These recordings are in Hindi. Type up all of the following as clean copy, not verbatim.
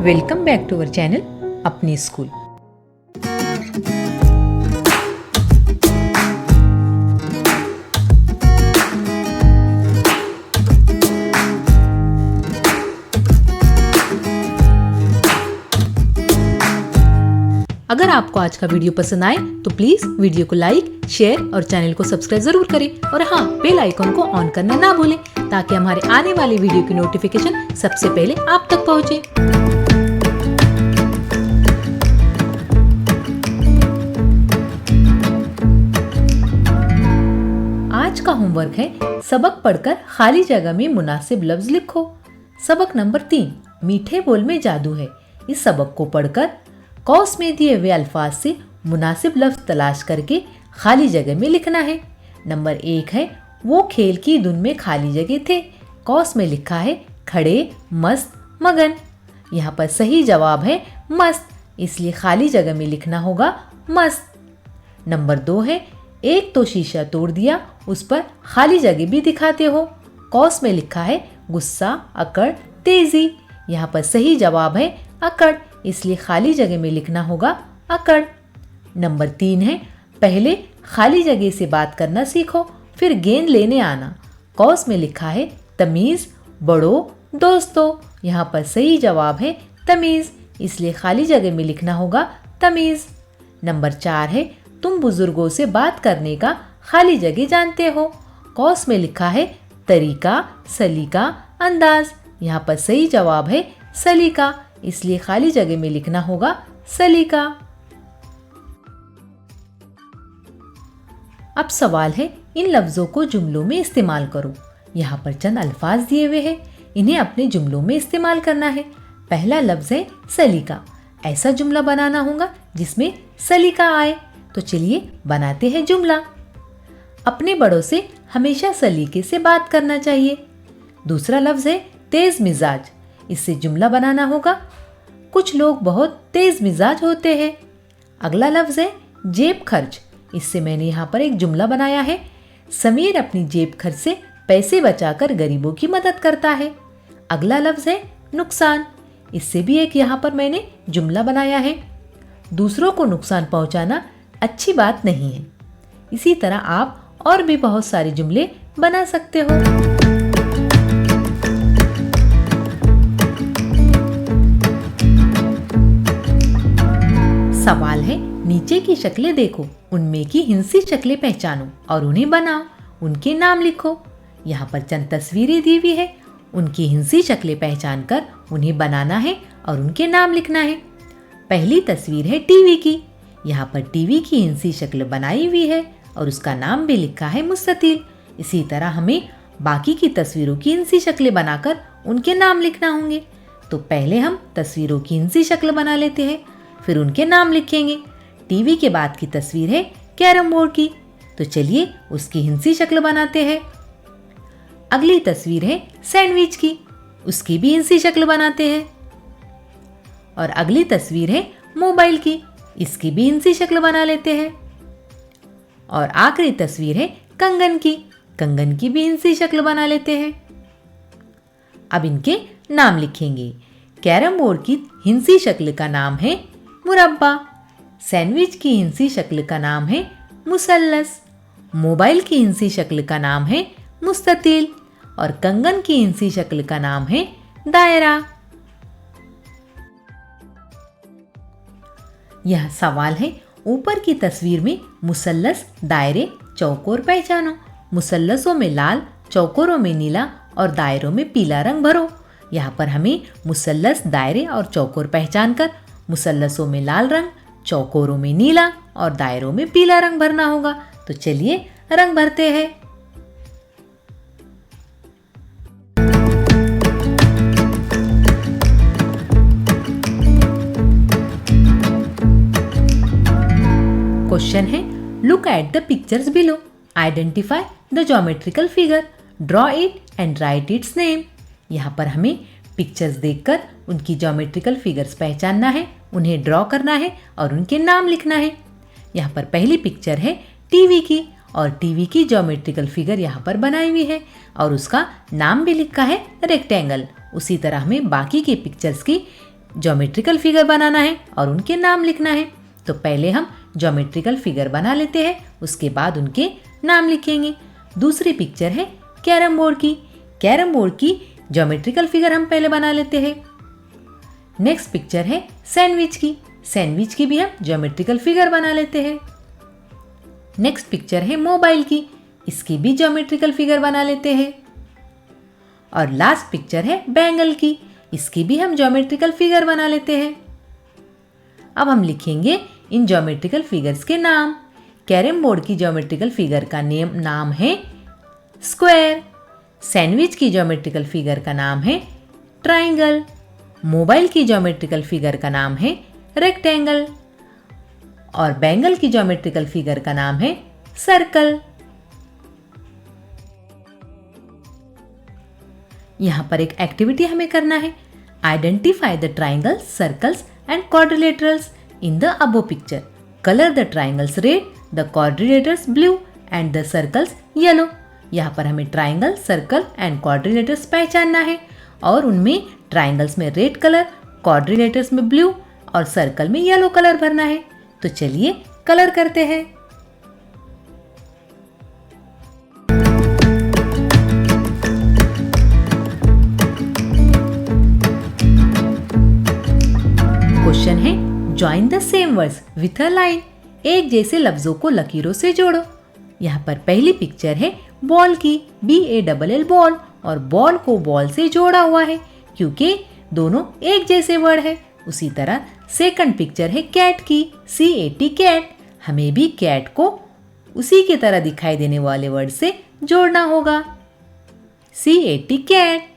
Welcome back to our channel अपनी स्कूल। अगर आपको आज का वीडियो पसंद आए तो प्लीज वीडियो को लाइक, शेयर और चैनल को सब्सक्राइब जरूर करें और हाँ, बेल आइकन को ऑन करना ना भूलें ताकि हमारे आने वाली वीडियो की नोटिफिकेशन सबसे पहले आप तक पहुंचे। आज का होमवर्क है सबक पढ़कर खाली जगह में मुनासिब लफ्ज लिखो। सबक नंबर 3, मीठे बोल में जादू है। इस सबक को पढ़कर कौस में दिए हुए अल्फाज से मुनासिब लफ्ज तलाश करके खाली जगह में लिखना है। नंबर 1 है वो खेल की धुन में खाली जगह थे। कौस में लिखा है खड़े, मस्त, मगन। यहाँ पर सही जवाब है मस्त, इसलिए खाली जगह में लिखना होगा मस्त। नंबर 2 है एक तो शीशा तोड़ दिया, उस पर खाली जगह भी दिखाते हो। कौस में लिखा है गुस्सा, अकड़, तेजी। यहाँ पर सही जवाब है अकड़, इसलिए खाली जगह में लिखना होगा अकड़। नंबर 3 है पहले खाली जगह से बात करना सीखो, फिर गेंद लेने आना। कौस में लिखा है तमीज, बड़ों, दोस्तों। यहाँ पर सही जवाब है तमीज, इसलिए खाली जगह में लिखना होगा तमीज। नंबर 4 है तुम बुजुर्गों से बात करने का खाली जगह जानते हो। कौस में लिखा है तरीका, सलीका, अंदाज। यहाँ पर सही जवाब है सलीका, इसलिए खाली जगह में लिखना होगा सलीका। अब सवाल है इन लफ्जों को जुमलों में इस्तेमाल करो। यहाँ पर चंद अल्फाज दिए हुए हैं, इन्हें अपने जुमलों में इस्तेमाल करना है। पहला लफ्ज है सलीका। ऐसा जुमला बनाना होगा जिसमें सलीका आए। तो चलिए बनाते हैं जुमला। अपने बड़ों से हमेशा सलीके से बात करना चाहिए। दूसरा लफ्ज है तेज मिजाज। इससे जुमला बनाना होगा कुछ लोग बहुत तेज मिजाज होते हैं। अगला लफ्ज है जेब खर्च। इससे मैंने यहाँ पर एक जुमला बनाया है, समीर अपनी जेब खर्च से पैसे बचाकर गरीबों की मदद करता है। अगला लफ्ज है नुकसान। इससे भी एक यहाँ पर मैंने जुमला बनाया है, दूसरों को नुकसान पहुंचाना अच्छी बात नहीं है। इसी तरह आप और भी बहुत सारे जुमले बना सकते हो। सवाल है नीचे की शक्लें देखो, उनमें की हिंसी शक्लें पहचानो और उन्हें बनाओ। उनके नाम लिखो। यहाँ पर चंद तस्वीरें दी हुई है, उनकी हिंसी शक्लें पहचान कर उन्हें बनाना है और उनके नाम लिखना है। पहली तस्वीर है टीवी की। यहाँ पर टीवी की हिंसी शक्ल बनाई हुई है और उसका नाम भी लिखा है मुस्ततील। इसी तरह हमें बाकी की तस्वीरों की हिंसी शक्लें बनाकर उनके नाम लिखना होंगे। तो पहले हम तस्वीरों की हिंसी शक्ल बना लेते हैं, फिर उनके नाम लिखेंगे। टीवी के बाद की तस्वीर है कैरम बोर्ड की, तो चलिए उसकी हिंसी शक्ल बनाते हैं। अगली तस्वीर है सैंडविच की, उसकी भी हिंसी शक्ल बनाते हैं। और अगली तस्वीर है मोबाइल की, इसकी भी हिंसी शक्ल बना लेते हैं। और आखिरी तस्वीर है कंगन की, कंगन की भी हिंसी शक्ल बना लेते हैं। अब इनके नाम लिखेंगे। कैरम बोर्ड की हिंसी शक्ल का नाम है मुरब्बा, सैंडविच की हिंसी शक्ल का नाम है मुसल्लस, मोबाइल की हिंसी शक्ल का नाम है मुस्ततील और कंगन की हिंसी शक्ल का नाम है दायरा। यह सवाल है ऊपर की तस्वीर में मुसल्लस, दायरे, चौकोर पहचानो। मुसल्लसों में लाल, चौकोरों में नीला और दायरों में पीला रंग भरो। यहाँ पर हमें मुसल्लस, दायरे और चौकोर पहचान कर मुसल्लसों में लाल रंग, चौकोरों में नीला और दायरों में पीला रंग भरना होगा। तो चलिए रंग भरते हैं। क्वेश्चन है look at the pictures below, identify the geometrical figure, draw it and right it's name. यहाँ पर हमें पिक्चर्स देखकर उनकी ज्योमेट्रिकल फिगर्स पहचानना है, उन्हें ड्रॉ करना है और उनके नाम लिखना है। यहाँ पर पहली पिक्चर है टीवी की और टीवी की ज्योमेट्रिकल फिगर यहाँ पर बनाई हुई है और उसका नाम भी लिखा है रेक्टेंगल। उसी तरह हमें बाकी की पिक्चर्स की ज्योमेट्रिकल फिगर बनाना है और उनके नाम लिखना है। तो पहले हम ज्योमेट्रिकल फिगर बना लेते हैं, उसके बाद उनके नाम लिखेंगे। दूसरी पिक्चर है कैरम बोर्ड की। कैरम बोर्ड की ज्योमेट्रिकल फिगर हम पहले बना लेते हैं। नेक्स्ट पिक्चर है सैंडविच की। सैंडविच की भी हम ज्योमेट्रिकल फिगर बना लेते हैं। नेक्स्ट पिक्चर है मोबाइल की। इसकी भी ज्योमेट्रिकल फिगर बना लेते हैं। और लास्ट पिक्चर है बैंगल की। इसकी भी हम ज्योमेट्रिकल फिगर बना लेते हैं। अब हम लिखेंगे इन ज्योमेट्रिकल फिगर्स के नाम। कैरम बोर्ड की ज्योमेट्रिकल फिगर का नाम है स्क्वायर। सैंडविच की ज्योमेट्रिकल फिगर का नाम है ट्राइंगल। मोबाइल की ज्योमेट्रिकल फिगर का नाम है रेक्टेंगल। और बैंगल की ज्योमेट्रिकल फिगर का नाम है सर्कल। यहां पर एक एक्टिविटी हमें करना है। Identify the triangles, circles and quadrilaterals in the above picture. Colour the triangles red, the quadrilaterals blue and the circles yellow. यहाँ पर हमें ट्राइंगल, सर्कल एंड क्वाड्रिलेटर्स पहचानना है और उनमें ट्राइंगल्स में रेड कलर, क्वाड्रिलेटर्स में ब्लू और सर्कल में येलो कलर भरना है। तो चलिए कलर करते हैं। क्वेश्चन है join the same words with a line. एक जैसे लफ्जों को लकीरों से जोड़ो। यहाँ पर पहली पिक्चर है बॉल की, BALL बॉल, और बॉल को बॉल से जोड़ा हुआ है क्योंकि दोनों एक जैसे वर्ड है। उसी तरह सेकंड पिक्चर है कैट की, CAT कैट। हमें भी कैट को उसी की तरह दिखाई देने वाले वर्ड से जोड़ना होगा, CAT कैट।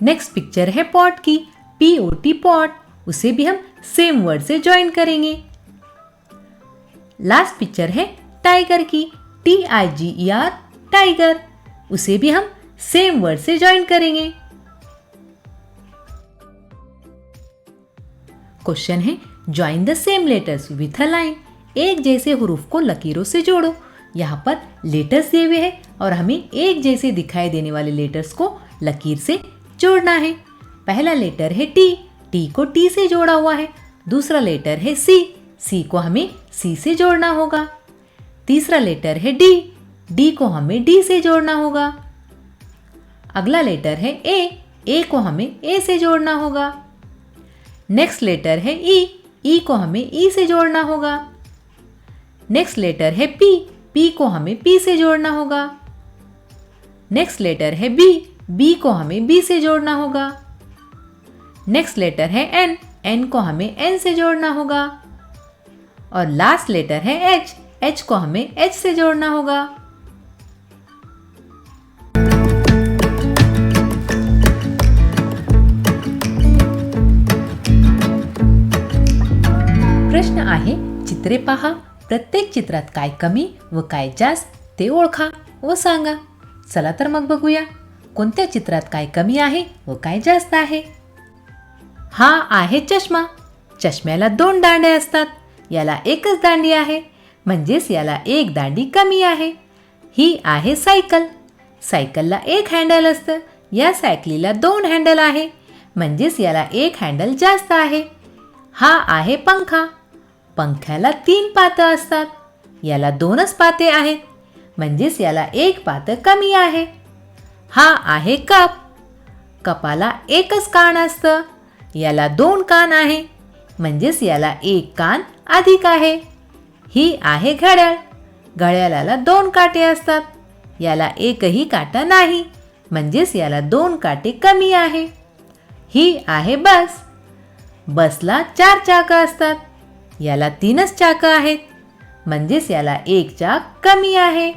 नेक्स्ट पिक्चर है पॉट की, POT पॉट। उसे भी हम सेम वर्ड से ज्वाइन करेंगे। लास्ट पिक्चर है टाइगर की, TIGER टाइगर। उसे भी हम सेम वर्ड से ज्वाइन करेंगे। क्वेश्चन है join the same letters with a line. एक जैसे हुरूफ को लकीरों से जोड़ो। यहाँ पर लेटर्स दिए हुए हैं और हमें एक जैसे दिखाई देने वाले लेटर्स को लकीर से जोड़ना है। पहला लेटर है T को T से जोड़ा हुआ है। दूसरा लेटर है C को हमें C से जोड़ना होगा। तीसरा लेटर है D को हमें D से जोड़ना होगा। अगला लेटर है A को हमें A से जोड़ना होगा। नेक्स्ट लेटर है E को हमें E से जोड़ना होगा। नेक्स्ट लेटर है P को हमें P से जोड़ना होगा। नेक्स्ट लेटर है B को हमें B से जोड़ना होगा। नेक्स्ट लेटर है N को हमें N से जोड़ना होगा। और लास्ट लेटर है H को हमें H से जोड़ना होगा। प्रश्न आहे, चित्रे पहा, प्रत्येक चित्रात काय कमी व काय जास्त ते ओळखा व सांगा। चला तर मग बघूया कोणत्या चित्रात काय कमी आहे व काय जास्त आहे। हा आहे चष्मा। चष्म्याला 2 दांडे असतात, याला एकच दांडी आहे, म्हणजेच याला एक दांडी कमी आहे। ही आहे सायकल। सायकलला एक हँडल असतं, या सायकलीला 2 हँडल आहे, म्हणजेच याला एक हँडल जास्त आहे। हा आहे पंखा। पंख्याला 3 पातं असतात, याला 2च पाते आहेत, म्हणजेच याला एक पातं कमी आहे। हा आहे कप। कपाला एकच कान असतं, याला 2 कान आहे, म्हणजेच याला एक कान अधिक आहे। ही आहे घड्याळ। घड्याळाला 2 काटे असतात, याला एकही काटा नाही, म्हणजेच याला 2 काटे कमी आहे। ही आहे बस। बसला 4 चाकं असतात, याला 3च चाकं आहेत, म्हणजेच याला एक चाक कमी आहे।